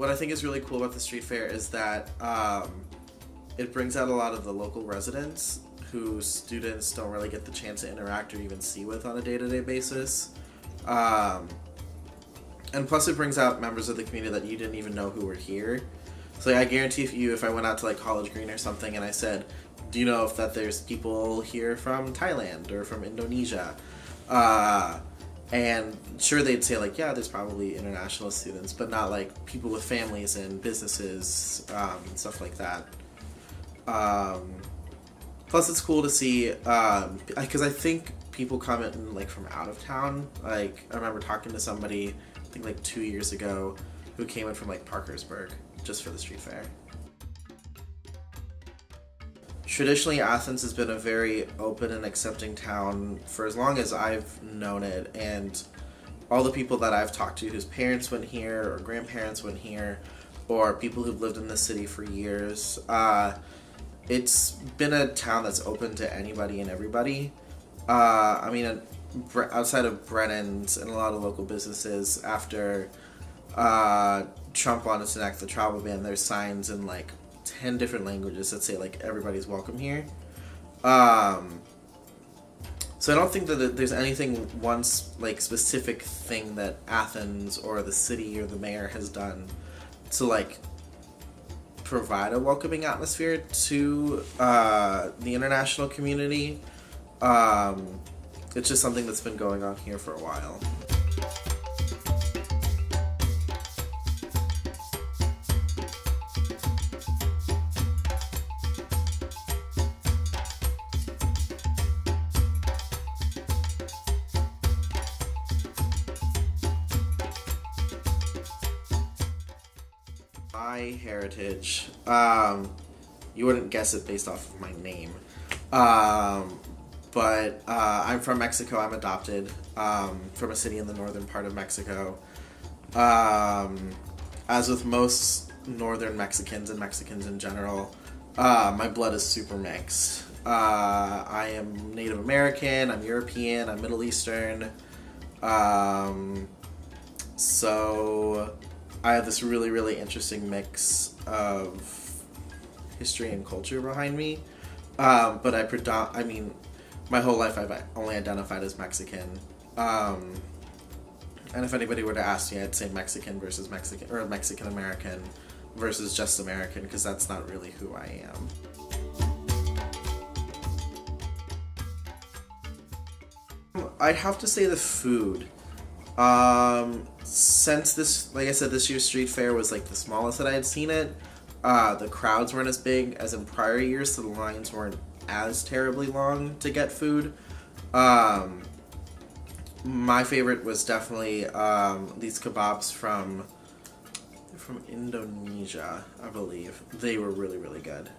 what I think is really cool about the street fair is that it brings out a lot of the local residents who students don't really get the chance to interact or even see with on a day-to-day basis. And plus it brings out members of the community that you didn't even know who were here. So like, I guarantee if I went out to like College Green or something and I said, do you know if that there's people here from Thailand or from Indonesia? And sure they'd say like, yeah, there's probably international students, but not like people with families and businesses and stuff like that. Plus it's cool to see, because I think people come in like from out of town. Like I remember talking to somebody, I think like 2 years ago, who came in from like Parkersburg just for the street fair. Traditionally, Athens has been a very open and accepting town for as long as I've known it, and all the people that I've talked to whose parents went here or grandparents went here or people who've lived in the city for years, it's been a town that's open to anybody and everybody. I mean, outside of Brennan's and a lot of local businesses, after Trump wanted to enact the travel ban, there's signs in like 10 different languages that say like everybody's welcome here. So I don't think that there's anything like specific thing that Athens or the city or the mayor has done to like provide a welcoming atmosphere to the international community. It's just something that's been going on here for a while. My heritage, you wouldn't guess it based off of my name, but I'm from Mexico. I'm adopted from a city in the northern part of Mexico. As with most northern Mexicans and Mexicans in general, my blood is super mixed. I am Native American, I'm European, I'm Middle Eastern, so I have this really, really interesting mix of history and culture behind me. But my whole life I've only identified as Mexican. And if anybody were to ask me, I'd say Mexican versus Mexican, or Mexican American versus just American, because that's not really who I am. I'd have to say the food. Since this, like I said, this year's street fair was like the smallest that I had seen it, the crowds weren't as big as in prior years, so the lines weren't as terribly long to get food. My favorite was definitely these kebabs from Indonesia, I believe. They were really, really good.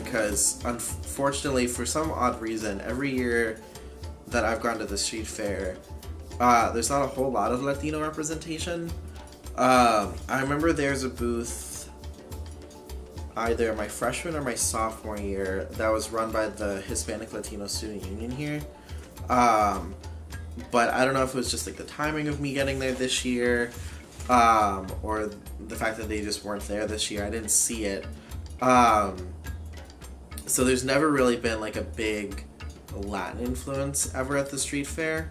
Because unfortunately, for some odd reason, every year that I've gone to the street fair, there's not a whole lot of Latino representation. I remember there's a booth either my freshman or my sophomore year that was run by the Hispanic Latino Student Union here. But I don't know if it was just like the timing of me getting there this year, or the fact that they just weren't there this year. I didn't see it. So there's never really been like a big Latin influence ever at the street fair.